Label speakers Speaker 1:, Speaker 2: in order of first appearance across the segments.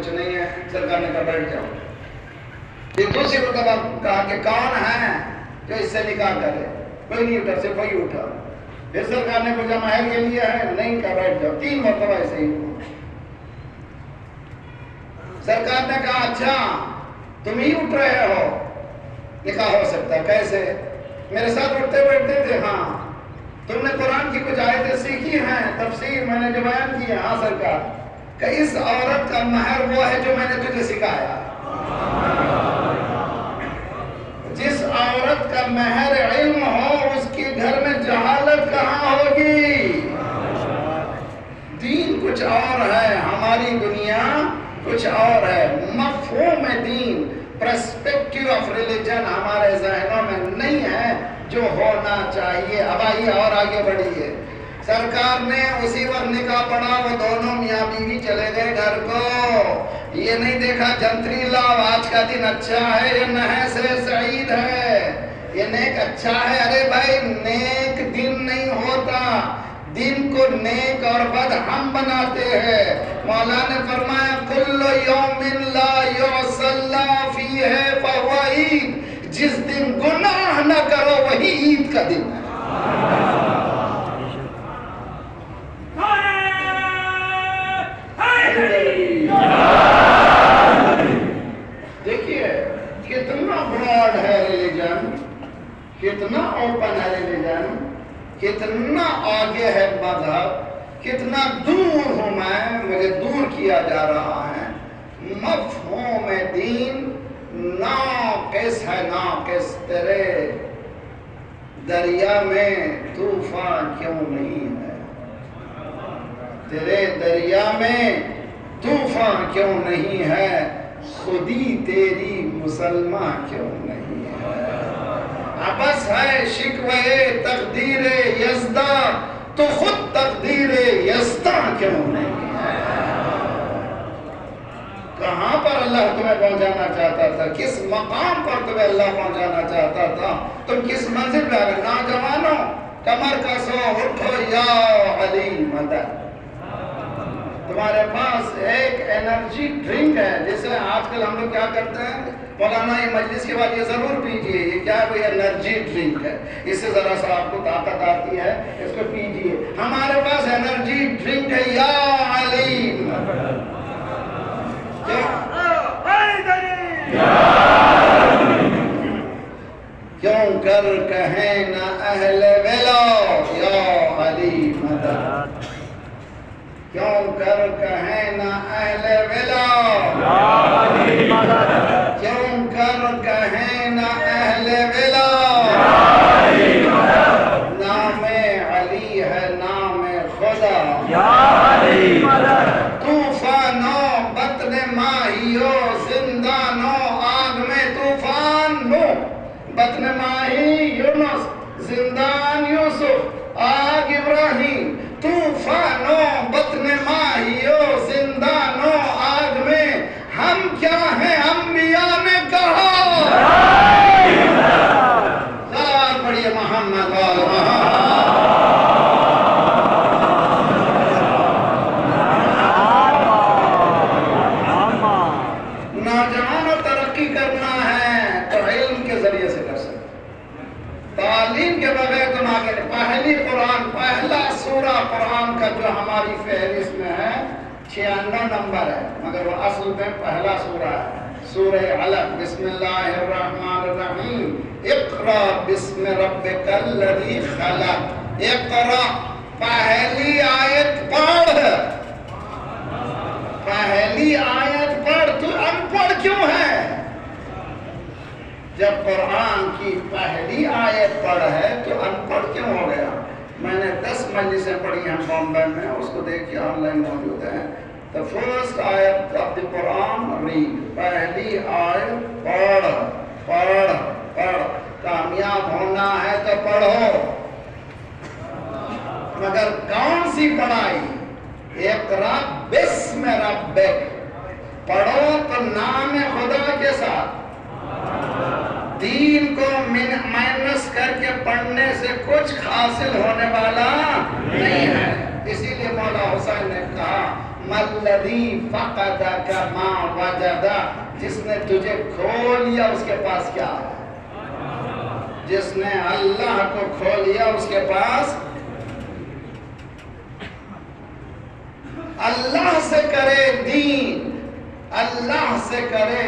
Speaker 1: کچھ نہیں ہے. سرکار نے کہا بیٹھ جاؤ. پھر دوسری مرتبہ کہا کہ کون ہے جو اس سے نکاح کرے؟ کوئی نہیں اٹھا, صرف وہی اٹھا. پھر سرکار نے پوچھا مہر کے لیے ہے؟ نہیں. کہا بیٹھ جاؤ. 3 مرتبہ ایسے ہی ہوا. سرکار نے کہا اچھا تم ہی اٹھ رہے ہو, نکاح ہو سکتا ہے. کیسے؟ میرے ساتھ اٹھتے بیٹھتے تھے. ہاں. تم نے قرآن کی کچھ آیتیں سیکھی ہیں, تفسیر میں نے جو بیان کی ہے. ہاں سرکار. کہ اس عورت کا مہر وہ ہے جو میں نے تجھے سکھایا. جس عورت کا مہر علم ہو اس کے گھر میں جہالت کہاں ہوگی؟ دین کچھ اور ہے, ہماری دنیا کچھ اور ہے. مفہوم دین, پرسپیکٹیو آف ریلیجن ہمارے ذہنوں میں نہیں ہے جو ہونا چاہیے. اب آئیے اور آگے بڑھیے. سرکار نے اسی وقت نکاح پڑھا, وہ دونوں میاں بیوی چلے گئے گھر کو. یہ نہیں دیکھا جنتری لاؤ آج کا دن اچھا ہے یا نحس سعید ہے, یہ نیک اچھا ہے. ارے بھائی نیک دن نہیں ہوتا, دن کو نیک اور بد ہم بناتے ہیں. مولا نے فرمایا کل یوم لا یصلی فیہ فہو عید. جس دن گناہ نہ کرو وہی عید کا دن ہے. دیکھیے کتنا براڈ ہے ریلیجن, کتنا اوپن ہے ریلیجن, کتنا آگے ہے مذہب, کتنا دور ہوں میں, مجھے دور کیا جا رہا ہے. مفہوم دین ناقص ہے, ناقص. تیرے دریا میں طوفان کیوں نہیں ہے؟ تیرے دریا میں طوفان کیوں نہیں ہے؟ خودی تیری مسلمان کیوں نہیں ہے؟ ابس ہے شکوے تقدیر یزدہ, تو خود تقدیر یزدہ کیوں نہیں ہے؟ کہاں پر اللہ تمہیں پہنچانا چاہتا تھا؟ کس مقام پر تمہیں اللہ پہنچانا چاہتا تھا؟ تم کس منزل پہ آ گئے؟ نوجوانوں کمر کسو, اٹھو یا علی مدد. تمہارے پاس ایک انرجی ڈرنک ہے جسے آج کل ہم لوگ کیا کرتے ہیں, مولانا یہ مجلس کے بعد یہ ضرور پیجئے. یہ کیا ہے؟ کوئی انرجی ڈرنک ہے, اس سے ذرا سا آپ کو طاقت آتی ہے, اس کو پیجئے. ہمارے پاس انرجی ڈرنک ہے یا علی. کیوں کر کہیں نہ اہل ولا یا علی مدد. کیوں کر کہیں نہ اہل ولا یا علی مدد. کیوں کر کہیں نہ اہل ولا یا علی مدد. نام علی ہے نام خدا یا علی مدد. طوفانوں بطن ماہیوں زندانوں آگ میں طوفان نو, بطن ماہی یونس, زندان یوسف, آگ ابراہیم. طوفانوں بطن ماہیوں زندانوں آگ میں ہم کیا ہیں؟ انبیاء نے کہا. صلوات پڑھیے محمد وال محمد. نوجوانوں ترقی کرنا ہے تو علم کے ذریعے سے کر سکتے. تعلیم کے بغیر تم آگے نہیں. پہلی قرآن, پہلا سورہ قرآن کا جو ہماری فہرست میں ہے 96 نمبر ہے, مگر وہ اصل میں پہلا سورہ ہے, سورہ علق. بسم اللہ الرحمن الرحیم. اقرا بسم ربک الذی خلق. اقرا, پہلی آیت پڑھ, پہلی آیت پڑھ. تو ان پڑھ کیوں ہے؟ جب قرآن کی پہلی آیت پڑھ ہے تو ان پڑھ کیوں ہو گیا؟ میں نے 10 مجلسیں پڑھی ہیں بامبے میں, اس کو دیکھیے آن لائن موجود ہیں. The first ayat of the Quran read. پہلی آیت پڑھ, پڑھ, پڑھ. کامیاب ہونا ہے تو پڑھو, مگر کون سی پڑھائی؟ اقرا بسم ربک. پڑھو تو نام خدا کے ساتھ. دین کو مائنس کر کے پڑھنے سے کچھ حاصل ہونے والا نہیں ہے. اسی لیے مولا حسین نے کہا مَلَّذِي فَقَدَكَ مَا وَجَدَ، جس نے تجھے کھو لیا اس کے پاس کیا ہے؟ جس نے اللہ کو کھو لیا اس کے پاس اللہ سے کرے دین، اللہ سے کرے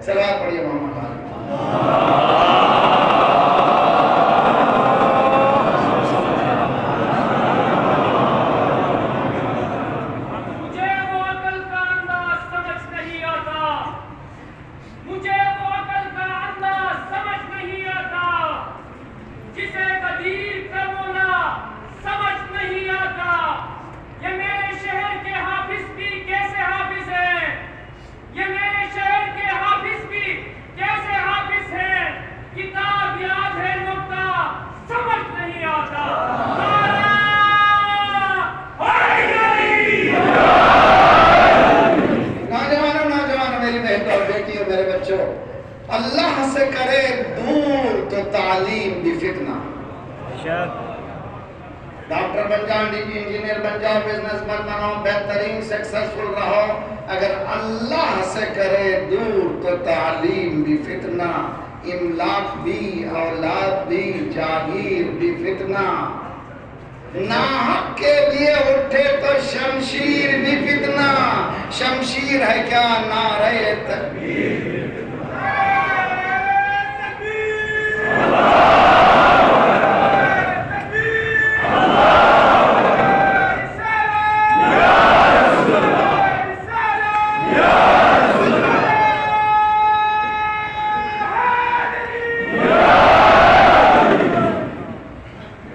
Speaker 1: صلوات پڑھیے محمد اللہ سے کرے دور تو تعلیم بھی فتنہ۔ ڈاکٹر بن جاؤ، انجینئر بن جاؤ، بزنس مین بنو، بہترین سکسسفل رہو، اگر اللہ سے کرے دور تو تعلیم بھی فتنہ، املاک بھی، اولاد بھی، جاگیر بھی فتنہ، ناحق کے لیے اٹھے تو شمشیر بھی فتنہ، شمشیر ہے کیا؟ نعرہ تکبیر۔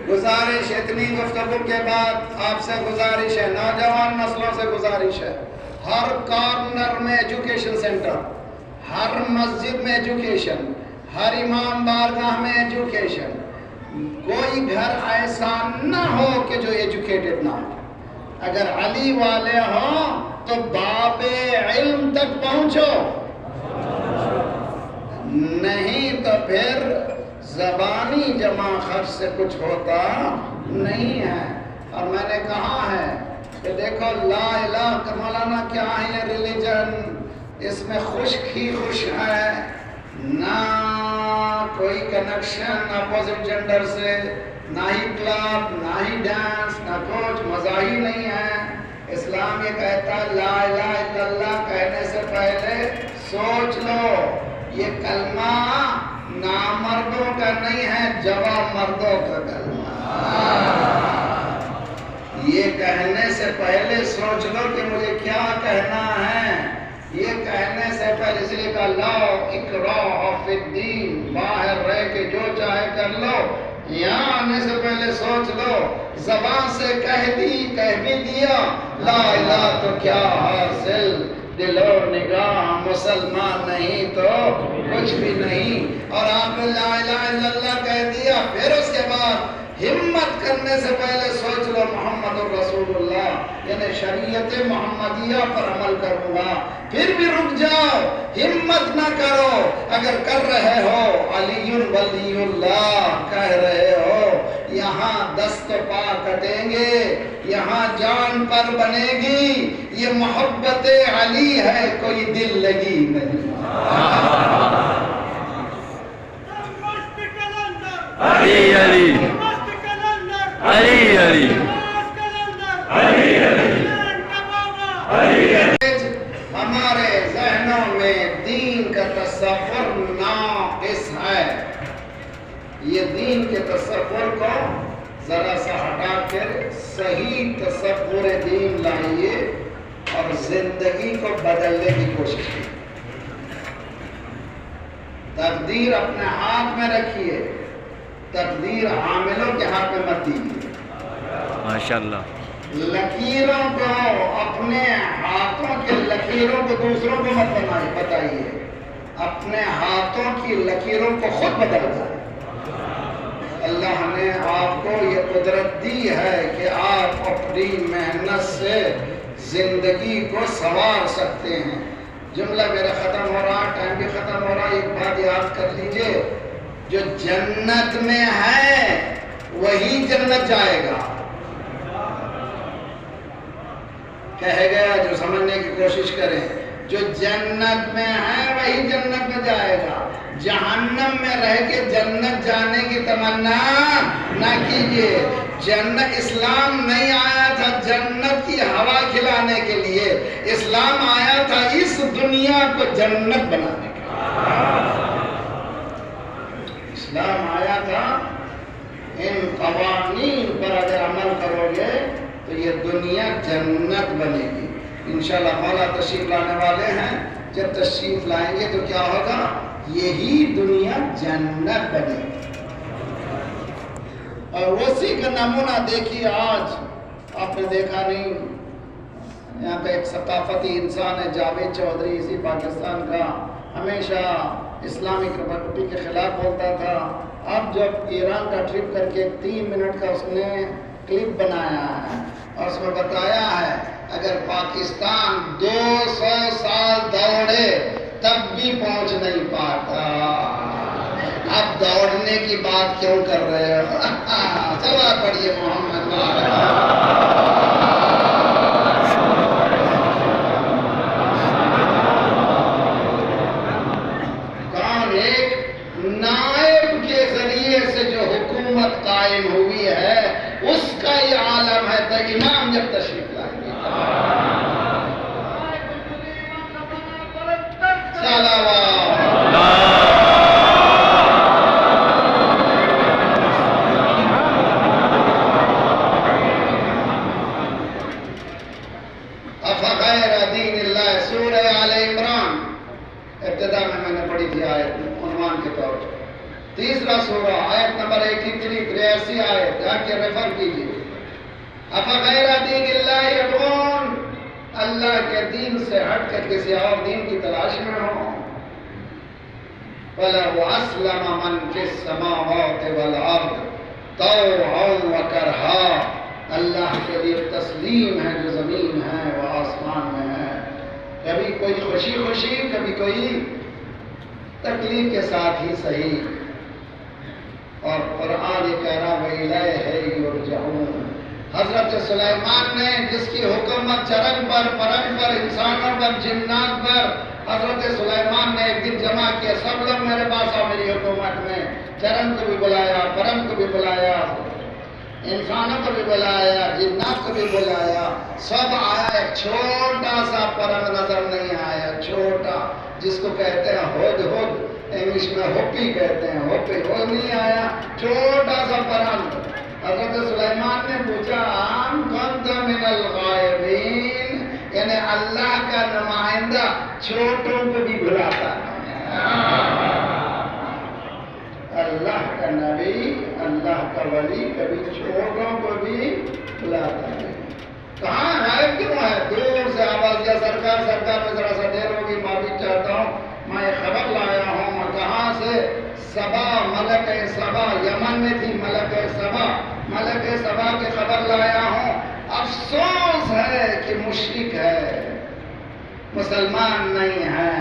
Speaker 1: گزارش اتنی گفتگو کے بعد آپ سے گزارش ہے، نوجوان نسلوں سے گزارش ہے، ہر کارنر میں ایجوکیشن سینٹر، ہر مسجد میں ایجوکیشن، ہر امام بارگاہ میں ایجوکیشن، کوئی گھر ایسا نہ ہو کہ جو ایجوکیٹڈ نہ ہو۔ اگر علی والے ہوں تو باب علم تک پہنچو، نہیں تو پھر زبانی جمع خرچ سے کچھ ہوتا نہیں ہے۔ اور میں نے کہا ہے کہ دیکھو لا الہ کا مولانا کیا ہے یہ ریلیجن، اس میں خشک ہی خوش ہے، نہ کوئی کنیکشن اپوزٹ جنڈر سے، نہ ہی کلب، نہ ہی ڈانس، نہ کچھ، مزہ ہی نہیں ہے۔ اسلام یہ کہتا ہے لا الہ الا اللہ کہنے سے پہلے سوچ لو، یہ کلمہ نامردوں کا نہیں ہے، جواب مردوں کا کلمہ۔ یہ کہنے سے پہلے سوچ لو کہ مجھے کیا کہنا ہے، یہ کہنے سے پہلے اس لیے کہا لا اکراہ فی الدین، باہر رہ کے جو چاہے کر لو، یہاں آنے سے پہلے سوچ لو، زبان سے کہہ بھی دیا لا الہ تو کیا حاصل، دل و نگاہ مسلمان نہیں تو کچھ بھی نہیں۔ اور آپ نے لا الہ الا اللہ کہہ دیا، پھر اس کے بعد ہمت کرنے سے پہلے سوچ لو محمد رسول اللہ، یعنی شریعت محمدیہ پر عمل کروں گا، پھر بھی رک جاؤ، ہمت نہ کرو۔ اگر کر رہے ہو علی ولی اللہ کہہ رہے ہو، یہاں دست پا کٹیں گے، یہاں جان پر بنے گی، یہ محبت علی ہے، کوئی دل لگی نہیں۔
Speaker 2: علی علی علی علی
Speaker 1: ہمارے ذہنوں میں دین کا تصور ناقص ہے، یہ دین کے تصور کو ذرا سا ہٹا کر صحیح تصور دین لائیے اور زندگی کو بدلنے کی کوشش کیجیے۔ تقدیر اپنے ہاتھ میں رکھیے، تقدیر عاملوں کے ہاتھ میں مت دیجیے۔
Speaker 2: ماشاءاللہ۔
Speaker 1: لکیروں کو، اپنے ہاتھوں کے لکیروں کو دوسروں کو مت بتائیے، اپنے ہاتھوں کی لکیروں کو خود بدل جائے۔ اللہ نے آپ کو یہ قدرت دی ہے کہ آپ اپنی محنت سے زندگی کو سنوار سکتے ہیں۔ جملہ میرا ختم ہو رہا، ٹائم بھی ختم ہو رہا، ایک بات یاد کر لیجئے، جو جنت میں ہے وہی جنت جائے گا، کہہ گیا جو سمجھنے کی کوشش کریں، جو جنت میں ہے وہی جنت میں جائے گا، جہنم میں رہ کے جنت جانے کی تمنا نہ کیجیے۔ جنت اسلام نہیں آیا تھا جنت کی ہوا کھلانے کے لیے، اسلام آیا تھا اس دنیا کو جنت بنانے کے لیے۔ اسلام آیا تھا ان قوانین پر اگر عمل کرو گے تو یہ دنیا جنت بنے گی۔ انشاءاللہ مولا تشریف لانے والے ہیں، جب تشریف لائیں گے تو کیا ہوگا؟ یہی دنیا جنت بنے گی۔ اور اسی کا نمونہ دیکھیے آج آپ نے دیکھا نہیں، یہاں کا ایک ثقافتی انسان ہے جاوید چودھری، اسی پاکستان کا، ہمیشہ اسلامک ریپبلک کے خلاف بولتا تھا۔ اب جب ایران کا ٹرپ کر کے 3 منٹ کا اس نے کلپ بنایا ہے اور اس میں بتایا ہے اگر پاکستان 200 سال دوڑے تب بھی پہنچ نہیں پاتا، اب دوڑنے کی بات کیوں کر رہے ہو؟ صلوات پڑھیے محمد۔ کون؟ ایک نائب کے ذریعے سے جو حکومت قائم ہوئی ہے اس کا یہ عالم ہے، تو امام جب تشریف لائیں گے افغیر دین اللہ، سورہ آل عمران ابتدا میں نے پڑھی تھی آیت عنوان کے طور پر، تیسرا سورہ آیت نمبر 83 83 آیت جا کے ریفر کیجیے۔ افغیر دین اللہ یبغون، اللہ کے دین سے ہٹ کر کسی اور دین کی تلاش میں ہو۔ وَلَهُ أَسْلَمَ مَنْ فِي السَّمَاوَاتِ وَالْأَرْضِ طَوْعًا وَكَرْهًا، اللہ کے لیے تسلیم ہے جو زمین ہے وہ آسمان میں ہے، کبھی کوئی خوشی خوشی کبھی کوئی تکلیف کے ساتھ ہی صحیح۔ اور قرآن یہ کہہ رہا وَإِلَيْهِ يُرْجَعُونَ، حضرت سلیمان نے جس کی حکومت چرن پر، پرن پر، انسانوں پر، جنات پر، حضرت سلیمان نے ایک دن جمع کیا، سب لوگ میرے پاس آؤ میری حکومت میں، چرن کو بھی بلایا، پرن کو بھی بلایا، انسانوں کو بھی بلایا، جنات کو بھی بلایا، سب آیا، ایک چھوٹا سا پرند نظر نہیں آیا، چھوٹا، جس کو کہتے ہیں ہد ہد، انگلش میں ہوپی کہتے ہیں، ہوپی، وہ نہیں آیا، چھوٹا سا پرند۔ حضرت سلیمان نے پوچھا ام کنت من الغائبین، یعنی اللہ کا نمائندہ چھوٹوں کو بھی بلاتا ہے، اللہ کا نبی، اللہ کا ولی کبھی چھوٹوں کو بھی بلاتا ہے۔ کہاں غائب کیوں ہے؟ دور سے آواز دیا، سرکار میں ذرا سا دیر ہوگی، معافی چاہتا ہوں، میں یہ خبر لایا ہوں، اور کہاں سے؟ سبا، ملک سبا، یمن میں تھی ملک سبا کی خبر لایا ہوں۔ افسوس ہے کہ مشرک ہے، مسلمان نہیں ہے،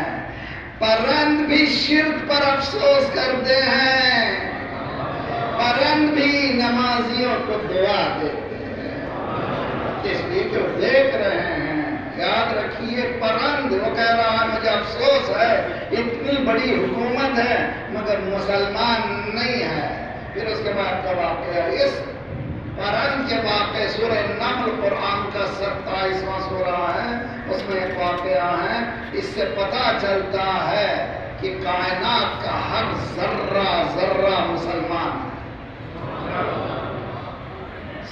Speaker 1: پرند بھی شرک پر افسوس کرتے ہیں، پرند بھی نمازیوں کو دعا دیتے ہیں، اس لیے جو دیکھ رہے ہیں یاد رکھیے پرند، وہ کہہ رہا ہے مجھے افسوس ہے اتنی بڑی حکومت ہے مگر مسلمان نہیں ہے۔ پھر اس کے بعد کا واقعہ، اس پرند کے واقعے سورہ نمل قرآن کا 27واں سورہ ہے، اس میں ایک واقعہ ہے، اس سے پتہ چلتا ہے کہ کائنات کا ہر ذرہ ذرہ مسلمان ہے،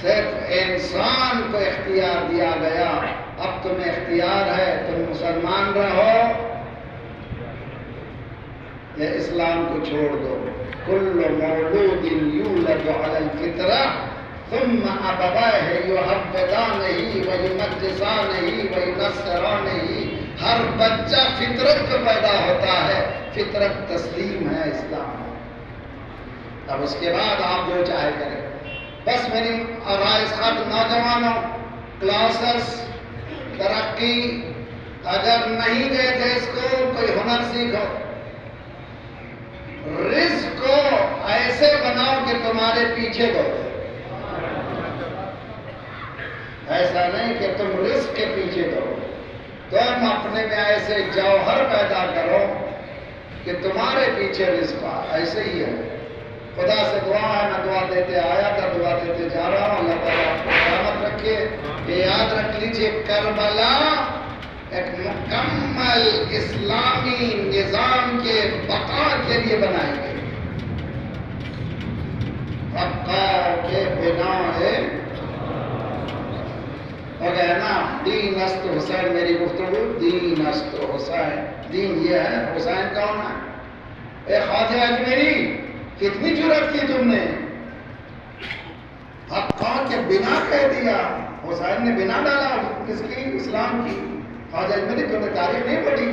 Speaker 1: صرف انسان کو اختیار دیا گیا، اب تمہیں اختیار ہے تم مسلمان رہو یا اسلام کو چھوڑ دو۔ کل مولود یولد علی الفطرہ ثم ابویہ یحودانہ ویمجسانہ وینصرانہ، ہر بچہ فطرت کو پیدا ہوتا ہے، فطرت تسلیم ہے اسلام۔ اب اس کے بعد آپ جو چاہے کریں۔ بس میری رائے اس خاطر نوجوانوں، کلاسز ترقی، اگر نہیں گئے تھے اسکول کوئی ہنر سیکھو، رزق کو ایسے بناؤ کہ تمہارے پیچھے دوڑے، ایسا نہیں کہ تم رزق کے پیچھے تم اپنے میں ایسے جوہر پیدا کرو کہ تمہارے پیچھے رزق آئے. ایسے ہی ہے. خدا سے دعا ہے، میں دعا دیتے آیا تھا، دعا دیتے جا رہا ہوں. اللہ تعالیٰ آپ کو سلامت رکھے. یہ یاد رکھ لیجئے، کربلا ایک مکمل اسلامی نظام کے بقا کے لیے بنائی گئی. بقا کے بنا ہے ہو گیا نا. دین است حسین، میری گفتگو دین است حسین. دین یہ ہے. حسین کون ہے؟ اے خواجہ اجمیری، کتنی جرأت کی تم نے؟ حقا کے بنا کہہ دیا. حسین نے بنا ڈالا کس کی؟ اسلام کی. خواجہ اجمیری تم نے تاریخ نہیں پڑھی؟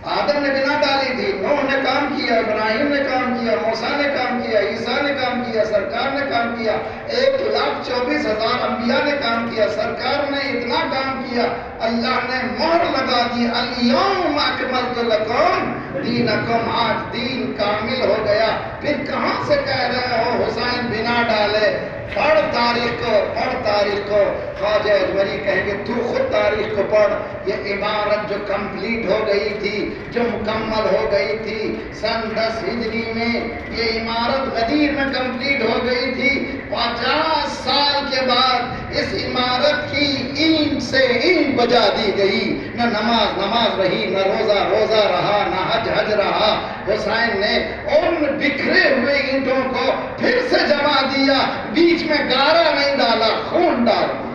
Speaker 1: آدم نے بنا ڈالی تھی، نوح نے کام کیا، ابراہیم نے کام کیا، موسیٰ نے کام کیا، عیسیٰ نے کام کیا، سرکار نے کام کیا. 1,24,000 انبیاء نے کام کیا. سرکار نے اتنا کام کیا، اللہ نے مہر لگا دی. الیوم اکملت لکم دینکم، آج دین کامل ہو گیا. پھر کہاں سے کہہ رہے ہو حسین بنا ڈالے؟ پڑھ تاریخ کو، پڑھ تاریخ کو. خواجہ اجمیری کہیں گے تو خود تاریخ کو پڑھ. یہ عمارت جو کمپلیٹ ہو گئی تھی، جو مکمل ہو گئی تھی سن 10 ہجری میں، یہ عمارت غدیر میں کمپلیٹ ہو گئی تھی. 50 سال کے بعد اس عمارت کی اینٹ سے اینٹ بجا دی گئی. نہ نماز نماز رہی، نہ روزہ روزہ رہا، نہ حج حج رہا. حسین نے ان بکھرے ہوئے اینٹوں کو پھر سے جما دیا. بیچ میں گارا نہیں ڈالا، خون ڈال دیا.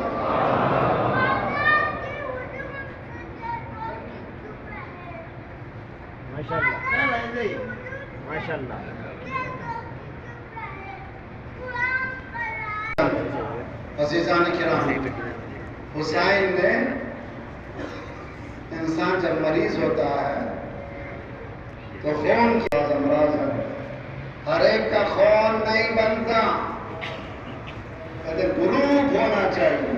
Speaker 3: ماشاءاللہ.
Speaker 1: عزیزان کرام، حسین نے، انسان جب مریض ہوتا ہے تو خون کی امراض ہے. ہر ایک کا خون نہیں بنتا، کہتے گروپ ہونا چاہیے.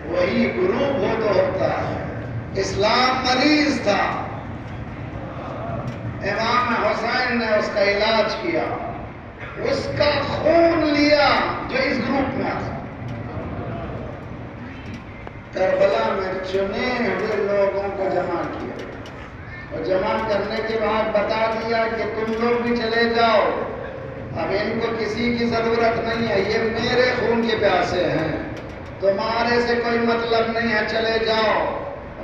Speaker 1: وہی گروپ ہو تو ہوتا ہے. اسلام مریض تھا، امام حسین نے اس کا علاج کیا، اس کا خون لیا جو اس گروپ میں تھا. کربلا میں چنے ہوئے لوگوں کو جمع کیا، اور جمع کرنے کے بعد بتا دیا کہ تم لوگ بھی چلے جاؤ، اب ان کو کسی کی ضرورت نہیں ہے، یہ میرے خون کے پیاسے ہیں، تمہارے سے کوئی مطلب نہیں ہے، چلے جاؤ.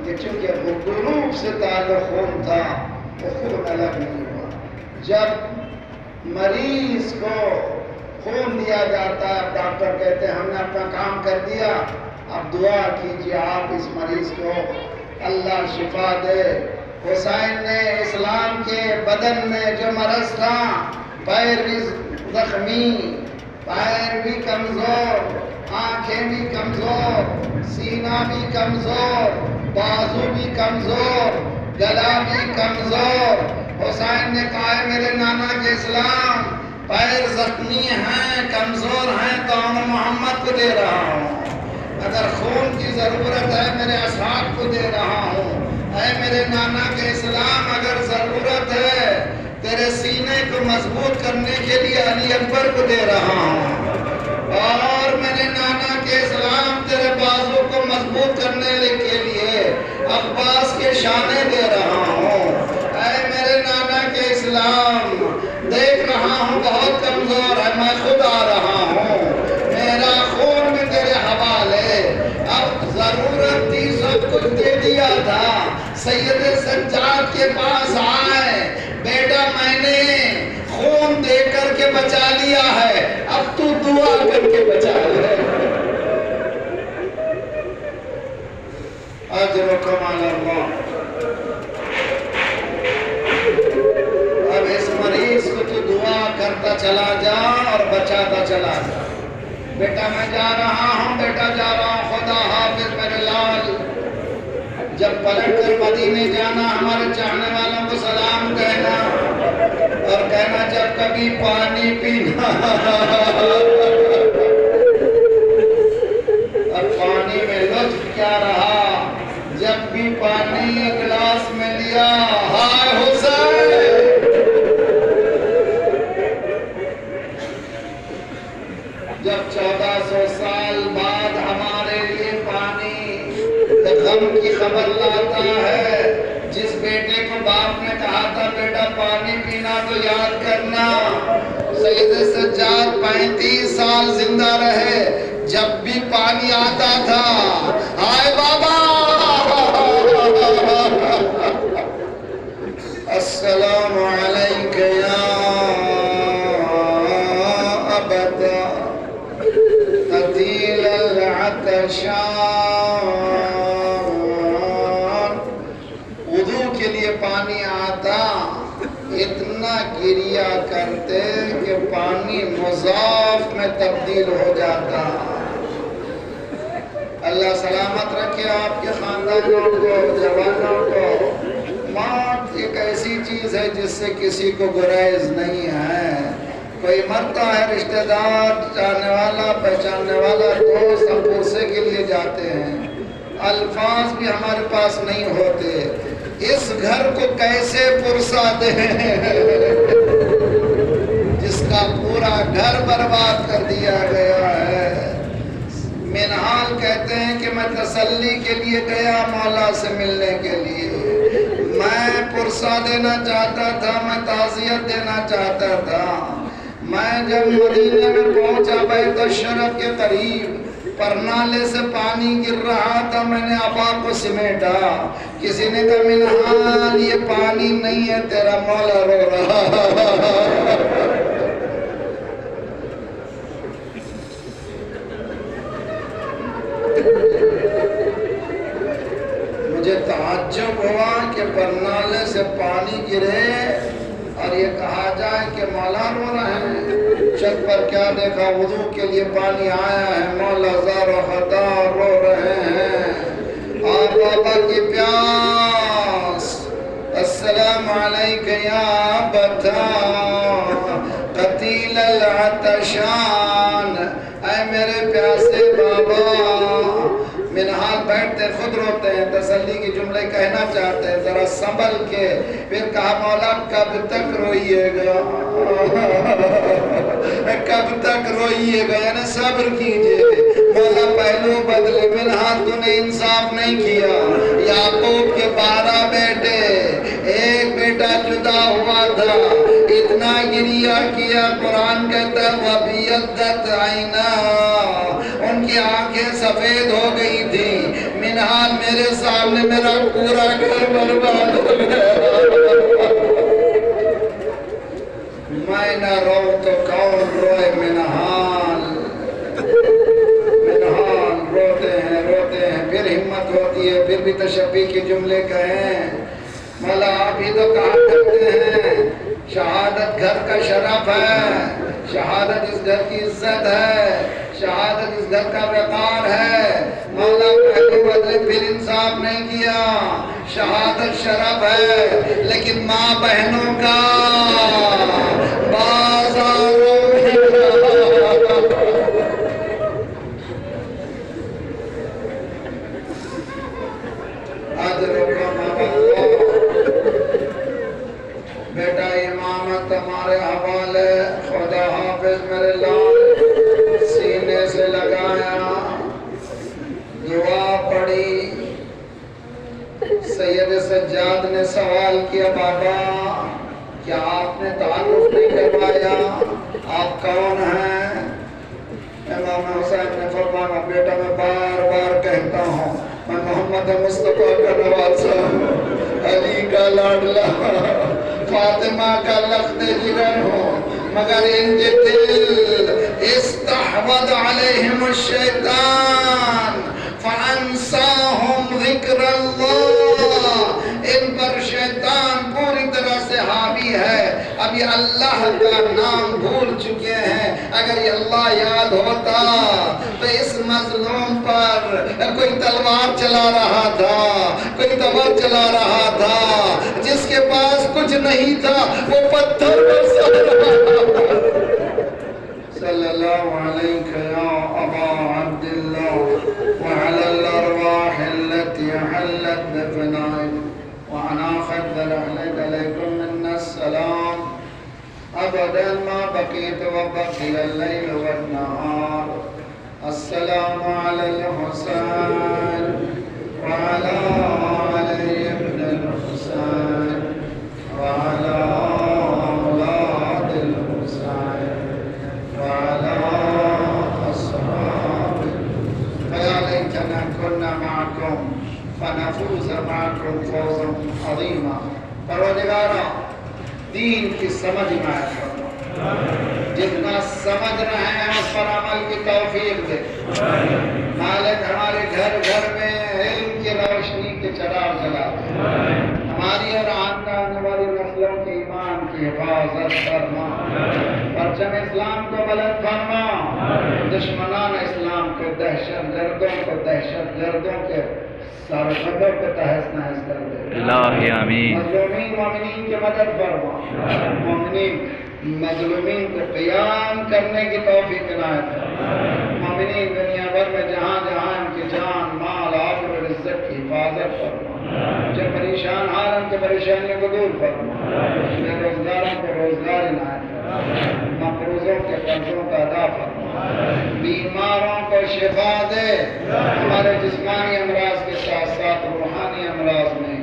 Speaker 1: چونکہ وہ گروپ سے تعلق خون تھا، وہ خون الگ نہیں ہوا. جب مریض کو خون دیا جاتا ہے، ڈاکٹر کہتے ہیں ہم نے اپنا کام کر دیا، اب دعا کیجیے آپ اس مریض کو اللہ شفا دے. حسین نے اسلام کے بدن میں جو مرض تھا، پیر بھی زخمی، پیر بھی کمزور، آنکھیں بھی کمزور، سینہ بھی کمزور، بازو بھی کمزور، گلا بھی کمزور. حسین نے کہا ہے میرے نانا کے اسلام، پیر زخمی ہیں، کمزور ہیں، تو میں محمد کو دے رہا ہوں. اگر خون کی ضرورت ہے میرے اصحاب کو دے رہا ہوں. اے میرے نانا کے اسلام، اگر ضرورت ہے تیرے سینے کو مضبوط کرنے کے لیے علی اکبر کو دے رہا ہوں. اور میرے نانا کے اسلام، تیرے بازو کو مضبوط کرنے کے لیے عباس کے شانے دے رہا ہوں. اے میرے نانا کے اسلام، دیکھ رہا ہوں بہت کمزور ہے، میں خود آ رہا ہوں، میرا خون بھی تیرے حوالے. اب ضرورت تھی، سب کچھ دے دیا تھا. سید سجاد کے پاس آئے، بیٹا میں نے خون دے کر کے بچا لیا ہے، اب تو دعا کر کے بچا لے. اجرکم علی اللہ. اب اس مریض کو تو دعا کرتا چلا جا اور بچاتا چلا جا. بیٹا میں جا رہا ہوں، بیٹا جا رہا ہوں، خدا حافظ میرے لال. جب پلٹ کر مدینے جانا، ہمارے چاہنے والوں کو سلام کہنا، اور کہنا جب کبھی پانی پینا. اب پانی میں لطف کیا رہا، جب بھی پانی گلاس میں لیا، ہائے حسین. جب 1400 سال بعد ہمارے لیے پانی غم کی خبر لاتا ہے، جس بیٹے کو باپ نے کہا تھا بیٹا پانی پینا تو یاد کرنا، سید سجاد 35 سال زندہ رہے، جب بھی پانی آتا تھا آئے بابا السلام علیک یا ابتا قتیل العطشان، وضو کے لیے پانی آتا، اتنا گریا کرتے کہ پانی مضاف میں تبدیل ہو جاتا۔ اللہ سلامت رکھے آپ کے خاندانوں کو، جوانوں کو۔ موت ایک ایسی چیز ہے جس سے کسی کو گریز نہیں ہے، کوئی مرتا ہے رشتہ دار، جاننے والا، پہچاننے والا، دوست، ہم پرسے کے لیے جاتے ہیں، الفاظ بھی ہمارے پاس نہیں ہوتے، اس گھر کو کیسے پرسا دیں جس کا پورا گھر برباد کر دیا گیا ہے۔ منحال کہتے ہیں کہ میں تسلی کے لیے گیا مولا سے ملنے کے لیے، میں پرسا دینا چاہتا تھا، میں تعزیت دینا چاہتا تھا۔ میں جب مدینے میں پہنچا بیت الشرف کے قریب، پرنالے سے پانی گر رہا تھا، میں نے ابا کو سمیٹا، کسی نے کہا منحال یہ پانی نہیں ہے، تیرا مولا رو رہا۔ مجھے تعجب ہوا کہ پرنالے سے پانی گرے اور یہ کہا جائے کہ مولا رو رہے ہیں۔ چھت پر کیا دیکھا، وضو کے لیے پانی آیا ہے، مولا زار و خطا رو رہے ہیں، آپ بابا کی پیاس۔ السلام علیک یا ابتا قتیل العطشان، اے میرے پیاسے بابا۔ منحال بیٹھتے خود روتے ہیں، تسلی کی جملے کہنا چاہتے ہیں، ذرا سنبھل کے، پھر کہا مولا کب تک روئیے گا، کب تک روئیے گا، یعنی صبر کیجئے، مولا پہلو بدلے۔ منحال تو نے انصاف نہیں کیا، یعقوب کے 12 بیٹے، ایک بیٹا جدا ہوا تھا، اتنا گریہ کیا، قرآن کہتا ہے وَبِيَضَّتْ عَيْنَاهُ، ان کی آنکھیں سفید ہو گئی تھی۔ منحال میرے سامنے میرا پورا گھر برباد ہو گیا، میں نہ رو تو کون روئے۔ منحال روتے ہیں، پھر ہمت ہوتی ہے، پھر بھی تشبیہ کے جملے کہیں، مولا آپ ہی تو کہا کرتے ہیں شہادت گھر کا شرف ہے، شہادت اس گھر کی عزت ہے، شہادت اس گھر کا وقار ہے، مولا پہلے بدلے پھر انصاف نہیں کیا۔ شہادت شرف ہے لیکن ماں بہنوں کا بازاروں میں بیٹا امامت تمہارے حوالے، خدا حافظ میرے لال، سینے سے لگایا، دعا پڑھی۔ سید سجاد نے سوال کیا بابا کیا آپ نے تعارف نہیں کروایا، آپ کون ہیں؟ امام حسین نے فرمایا بیٹا میں بار بار کہتا ہوں میں محمد مصطفیٰ کا نواسا، علی کا لاڈلا، فاطمہ کا لخت جگر ہوں، مگر ان کے دل استحوذ علیہم الشیطان فانساہم ذکر اللہ، ان پر شیطان پوری طرح سے حاوی ہے، اب یہ اللہ کا نام بھول چکے ہیں۔ اگر یہ اللہ یاد ہوتا تو اس مظلوم پر کوئی تلوار چلا رہا تھا، کوئی تبر چلا رہا تھا، جس کے پاس کچھ نہیں تھا وہ پتھر برسا رہا تھا۔ صلی اللہ علیہ یا ابا عبداللہ وعلى الارواح التي حلت بفنائك وانا خذل عليكم منا السلام ابدا ما بقيت وبقي الليل والنهار۔ السلام على الحسين وعلى ليتنا كنا معكم فنفوز معكم فوزا عظيما. پروردگارا دین کی سمجھ میں فرما، جتنا سمجھ رہے ہیں اس پر عمل کی توفیق دے. مالک ہمارے گھر گھر میں علم کی روشنی کے چراغ جلا دے. ہماری اور آنے والی نسلوں کے ایمان کی حفاظت فرما. پرچم اسلام کو بلند فرما. دشمنان اسلام کو، دہشت گردوں کے سرحدوں کو تہس نہس کر دے.
Speaker 2: الہی آمین.
Speaker 1: مظلومین مومنین کی مدد فرما. مومنین مظلومین کو قیام کرنے کی توفیق عنایت فرما. مومنین دنیا بھر میں جہاں جہاں ان کی جان مال آبرو اور عزت کی حفاظت فرما. جو پریشان حال ان کی پریشانیوں کو دور فرما. بے روزگاروں کو روزگار عنایت فرما. مقروضوں کے قرضوں کا ادا فرما. بیماروں کو شفا دے. ہمارے جسمانی امراض کے ساتھ ساتھ روحانی امراض میں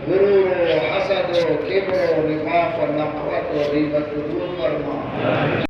Speaker 1: غرور و حسد و کبر و نفاق و نفرت و غیبت کو دور فرما.